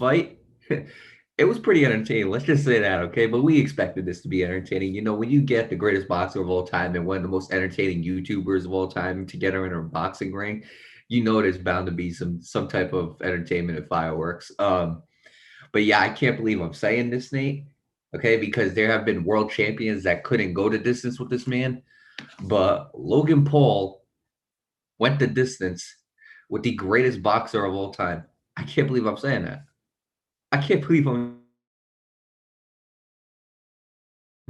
fight, it was pretty entertaining. Let's just say that, okay? But we expected this to be entertaining. You know, when you get the greatest boxer of all time and one of the most entertaining YouTubers of all time together in a boxing ring, you know there's bound to be some type of entertainment and fireworks. But yeah, I can't believe I'm saying this, Nate. Okay, because there have been world champions that couldn't go the distance with this man, but Logan Paul went the distance with the greatest boxer of all time. I can't believe I'm saying that. I can't believe I'm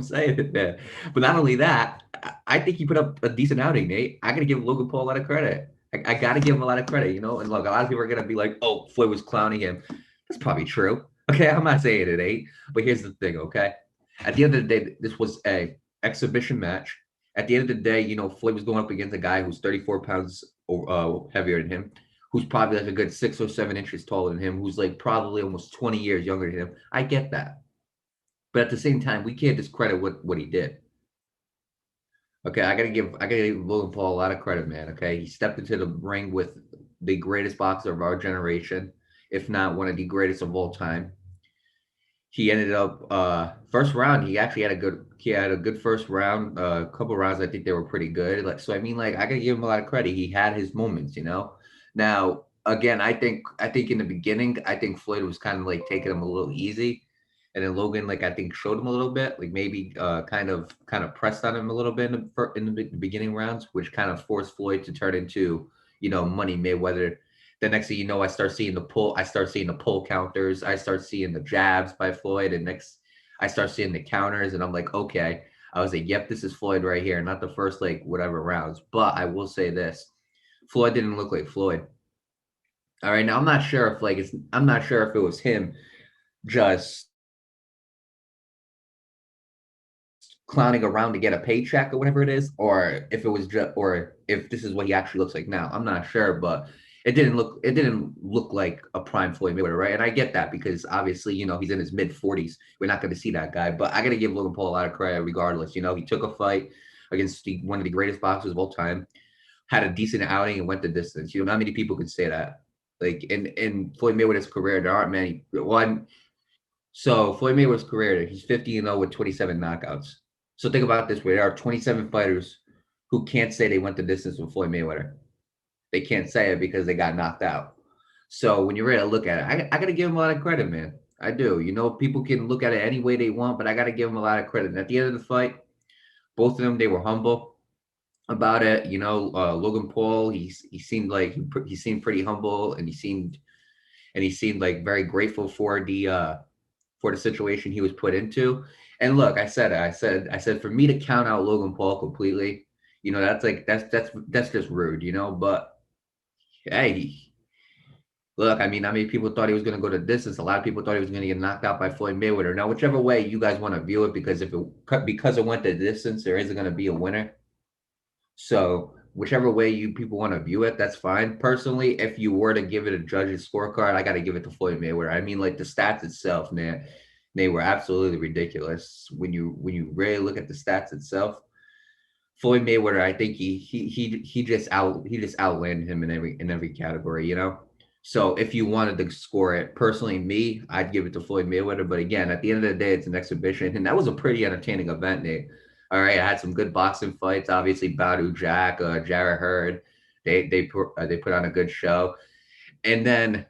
saying it, man. But not only that, I think he put up a decent outing, Nate. I got to give Logan Paul a lot of credit. I got to give him a lot of credit, you know? And look, a lot of people are going to be like, oh, Floyd was clowning him. That's probably true. Okay, I'm not saying it ain't. But here's the thing, okay? At the end of the day, this was a exhibition match. At the end of the day, you know, Floyd was going up against a guy who's 34 pounds heavier than him, who's probably like a good 6 or 7 inches taller than him, who's like probably almost 20 years younger than him. I get that. But at the same time, we can't discredit what he did. Okay, I gotta give Logan Paul a lot of credit, man. Okay, he stepped into the ring with the greatest boxer of our generation, if not one of the greatest of all time. He ended up first round. He had a good first round. A couple rounds, I think they were pretty good. Like so, I mean, like I gotta give him a lot of credit. He had his moments, you know. Now, again, I think in the beginning, I think Floyd was kind of like taking him a little easy, and then Logan, like I think, showed him a little bit, like maybe kind of pressed on him a little bit in the beginning rounds, which kind of forced Floyd to turn into Money Mayweather. The next thing you know, I start seeing the pull counters, I start seeing the jabs by Floyd, and next I start seeing the counters, and I'm like, okay. I was like, yep, this is Floyd right here, not the first like whatever rounds. But I will say this. Floyd didn't look like Floyd. All right. Now I'm not sure if it was him just clowning around to get a paycheck or whatever it is, or if it was just, or if this is what he actually looks like now. I'm not sure, but it didn't look like a prime Floyd Mayweather, right? And I get that because obviously, he's in his mid 40s. We're not going to see that guy, but I got to give Logan Paul a lot of credit regardless. He took a fight against one of the greatest boxers of all time, had a decent outing, and went the distance. Not many people could say that. Like in Floyd Mayweather's career, there aren't many. One, so Floyd Mayweather's career, he's 50-0 with 27 knockouts. So think about it this way: there are 27 fighters who can't say they went the distance with Floyd Mayweather. They can't say it because they got knocked out. So when you're ready to look at it, I got to give him a lot of credit, man. I do. People can look at it any way they want, but I got to give him a lot of credit. And at the end of the fight, both of them, they were humble about it. Logan Paul, he seemed like he seemed pretty humble, and he seemed like very grateful for the situation he was put into. And look, I said for me to count out Logan Paul completely, that's just rude, But hey, look, I mean, people thought he was going to go the distance. A lot of people thought he was going to get knocked out by Floyd Mayweather. Now, whichever way you guys want to view it, because it went the distance, there isn't going to be a winner. So whichever way you people want to view it, that's fine. Personally, if you were to give it a judge's scorecard, I got to give it to Floyd Mayweather. I mean, like the stats itself, man, they were absolutely ridiculous. When you really look at the stats itself, Floyd Mayweather, I think he just outlanded him in every category, So if you wanted to score it, personally, me, I'd give it to Floyd Mayweather. But again, at the end of the day, it's an exhibition, and that was a pretty entertaining event, Nate. All right, I had some good boxing fights. Obviously, Badu Jack, Jarrett Hurd, they put on a good show. And then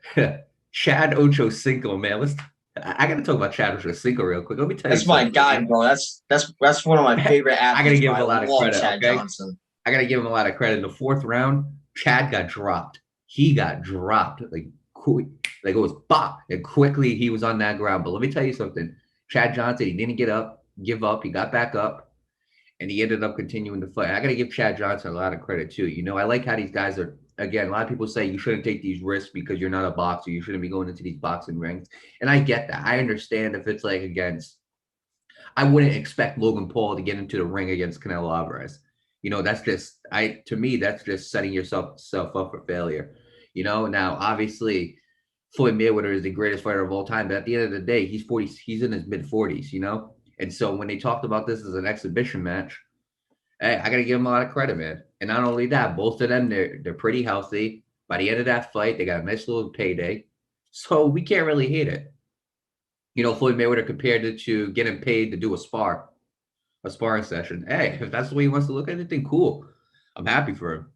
Chad Ochocinco, man, I got to talk about Chad Ochocinco real quick. Let me tell you That's my something, guy, okay? bro. That's one of my favorite I got to athletes, bro. give him I a lot of love credit, Chad okay? Johnson. I got to give him a lot of credit. In the fourth round, Chad got dropped. He got dropped like quick, like it was pop, and quickly he was on that ground. But let me tell you something: Chad Johnson, he didn't give up. He got back up, and he ended up continuing to fight. I got to give Chad Johnson a lot of credit too. I like how these guys are. Again, a lot of people say you shouldn't take these risks because you're not a boxer. You shouldn't be going into these boxing rings, and I get that. I understand if it's like against. I wouldn't expect Logan Paul to get into the ring against Canelo Alvarez. That's just to me that's just setting yourself up for failure. Now obviously Floyd Mayweather is the greatest fighter of all time, but at the end of the day, he's in his mid 40s, And so when they talked about this as an exhibition match, hey, I gotta give him a lot of credit, man. And not only that, both of them they're pretty healthy. By the end of that fight, they got a nice little payday. So we can't really hate it. Floyd Mayweather compared it to getting paid to do a sparring session. Hey, if that's the way he wants to look at it, then cool. I'm happy for him.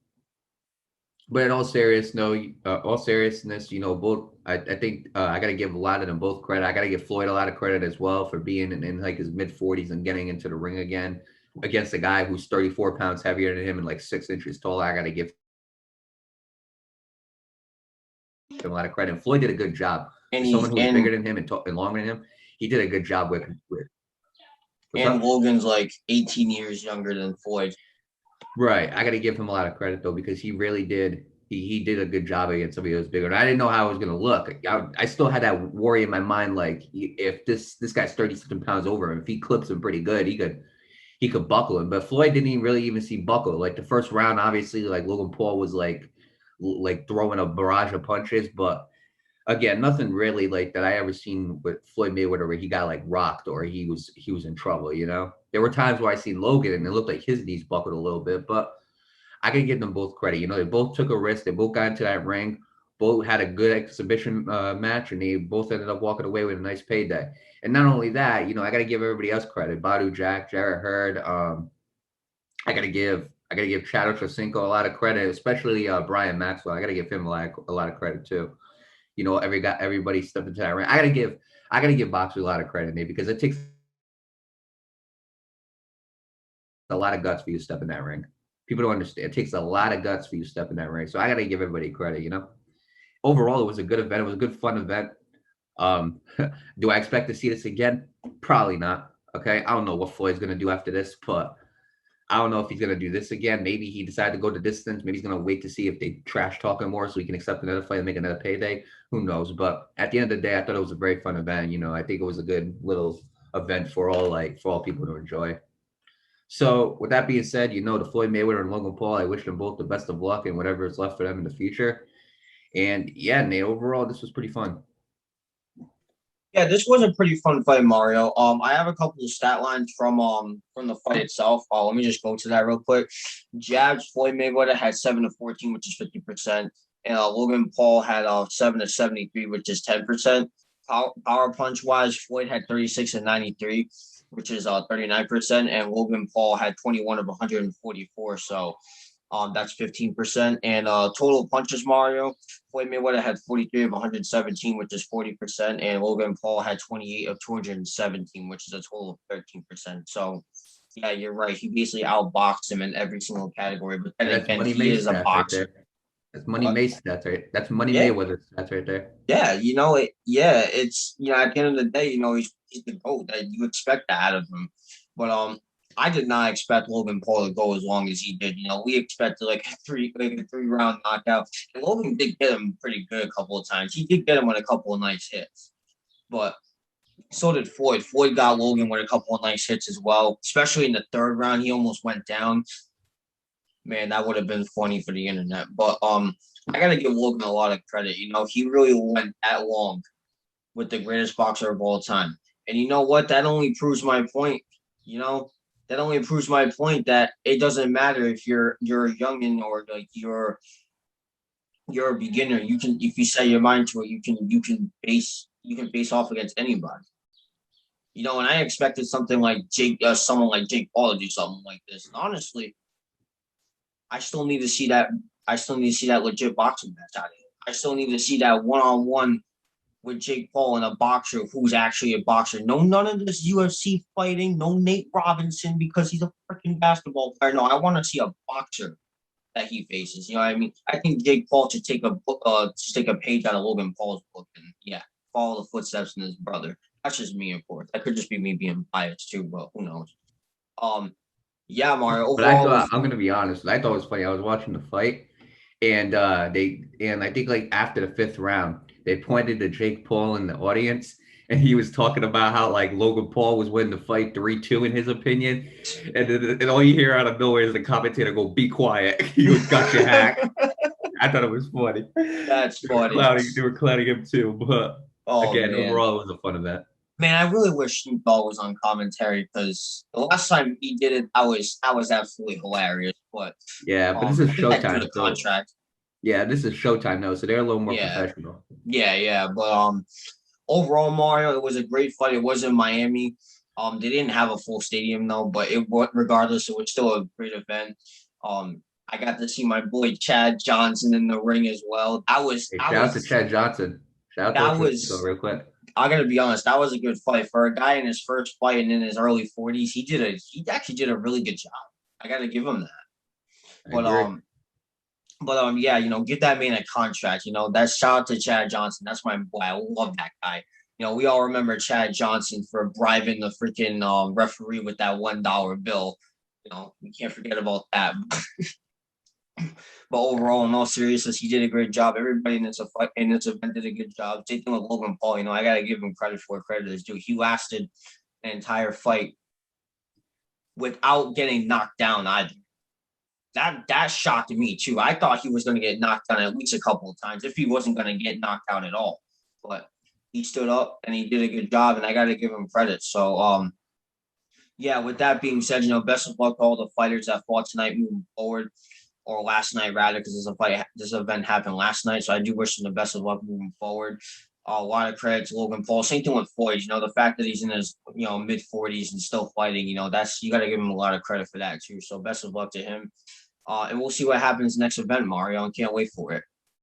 But in all seriousness, no, all seriousness, both. I think I got to give a lot of them both credit. I got to give Floyd a lot of credit as well for being in like his mid 40s and getting into the ring again against a guy who's 34 pounds heavier than him and like 6 inches taller. I got to give him a lot of credit. And Floyd did a good job and for someone he who's bigger than him and longer than him. He did a good job with what's and up. Logan's like 18 years younger than Floyd. Right. I got to give him a lot of credit though because he really did. He did a good job against somebody who was bigger. And I didn't know how it was going to look. I still had that worry in my mind, like if this guy's 30 something pounds over him, if he clips him pretty good, he could buckle him. But Floyd didn't really even see buckle. Like the first round, obviously, like Logan Paul was like throwing a barrage of punches, but again, nothing really like that I ever seen with Floyd Mayweather where he got like rocked or he was in trouble. There were times where I seen Logan and it looked like his knees buckled a little bit, but I can give them both credit. They both took a risk. They both got into that ring. Both had a good exhibition match, and they both ended up walking away with a nice payday. And not only that, I got to give everybody else credit. Badu Jack, Jarrett Hurd. I got to give Chad Ochocinco a lot of credit, especially Brian Maxwell. I got to give him a lot of credit too. Everybody stepped into that ring. I gotta give Boxer a lot of credit, Nate, because it takes a lot of guts for you to step in that ring. People don't understand. It takes a lot of guts for you to step in that ring. So I gotta give everybody credit. Overall, it was a good event. It was a good, fun event. Do I expect to see this again? Probably not. Okay. I don't know what Floyd's gonna do after this, but I don't know if he's gonna do this again. Maybe he decided to go the distance. Maybe he's gonna wait to see if they trash talk him more so he can accept another fight and make another payday. Who knows? But at the end of the day, I thought it was a very fun event. I think it was a good little event for all people to enjoy. So with that being said, the Floyd Mayweather and Logan Paul, I wish them both the best of luck and whatever is left for them in the future. And yeah, Nate, overall, this was pretty fun. Yeah, this was a pretty fun fight, Mario. I have a couple of stat lines from the fight itself. Let me just go to that real quick. Jabs, Floyd Mayweather had 7 to 14, which is 50%, and Logan Paul had 7 to 73, which is 10%. Power punch wise, Floyd had 36 and 93, which is 39%, and Logan Paul had 21 of 144. So that's 15%. And total punches, Mario. Floyd Mayweather had 43 of 117, which is 40%, and Logan Paul had 28 of 217, which is a total of 13%. So, yeah, you're right. He basically outboxed him in every single category. But then And that's again, Money he May is a stats right boxer. there. That's Money But May stats right. That's Money yeah, Mayweather stats right there. yeah, it. Yeah, it's at the end of the day, he's the goat that you expect that out of him. But I did not expect Logan Paul to go as long as he did. We expected like a three round knockout. And Logan did get him pretty good a couple of times. He did get him with a couple of nice hits. But so did Floyd. Floyd got Logan with a couple of nice hits as well. Especially in the third round, he almost went down. Man, that would have been funny for the internet. But I gotta give Logan a lot of credit. He really went that long with the greatest boxer of all time. And you know what? That only proves my point. You know, that only proves my point that it doesn't matter if you're a youngin or like you're a beginner. You can, if you set your mind to it, you can base off against anybody. And I expected something like someone like Jake Paul to do something like this. And honestly, I still need to see that. I still need to see that legit boxing match out of it. I still need to see that one-on-one with Jake Paul and a boxer who's actually a boxer. No, none of this UFC fighting. No Nate Robinson because he's a freaking basketball player. No, I want to see a boxer that he faces. You know what I mean? I think Jake Paul should take a page out of Logan Paul's book and follow the footsteps of his brother. That's just me, of course. That could just be me being biased too, but who knows? Um, yeah, Mario. But I Overall, it thought was I'm gonna be honest. I thought it was funny. I was watching the fight, and I think like after the fifth round, they pointed to Jake Paul in the audience, and he was talking about how like Logan Paul was winning the fight 3-2 in his opinion, and all you hear out of nowhere is the commentator go, "Be quiet." He was gotcha hack. I thought it was funny. that's They were funny. clowning. They were clowning him too. But Oh again, man. overall, it was a fun event. Man, I really wish Snoop Dogg was on commentary because the last time he did it, I was absolutely hilarious. But Yeah, but this is I think that due Showtime, to so contract. Yeah, this is Showtime though, so they're a little more Yeah, professional. yeah. But overall, Mario, it was a great fight. It was in Miami. They didn't have a full stadium though, but regardless, it was still a great event. I got to see my boy Chad Johnson in the ring as well. Hey, shout out to Chad Johnson. Shout out to That Ochocinco was real quick. I gotta be honest, that was a good fight for a guy in his first fight and in his early 40s. He actually did a really good job. I gotta give him that. I But agree. yeah, get that man a contract. That's shout out to Chad Johnson. That's my boy. I love that guy. We all remember Chad Johnson for bribing the freaking referee with that $1 bill. We can't forget about that. But overall, in all seriousness, he did a great job. Everybody in this event did a good job. Same thing with Logan Paul. I gotta give him credit for credit is due. He lasted an entire fight without getting knocked down either. That shocked me too. I thought he was going to get knocked down at least a couple of times if he wasn't going to get knocked out at all. But he stood up and he did a good job, and I got to give him credit. So yeah. With that being said, best of luck to all the fighters that fought tonight moving forward, or last night rather, because this event happened last night. So I do wish him the best of luck moving forward. A lot of credit to Logan Paul. Same thing with Floyd. The fact that he's in his mid 40s and still fighting. That's you got to give him a lot of credit for that too. So best of luck to him. And we'll see what happens next event, Mario. I can't wait for it.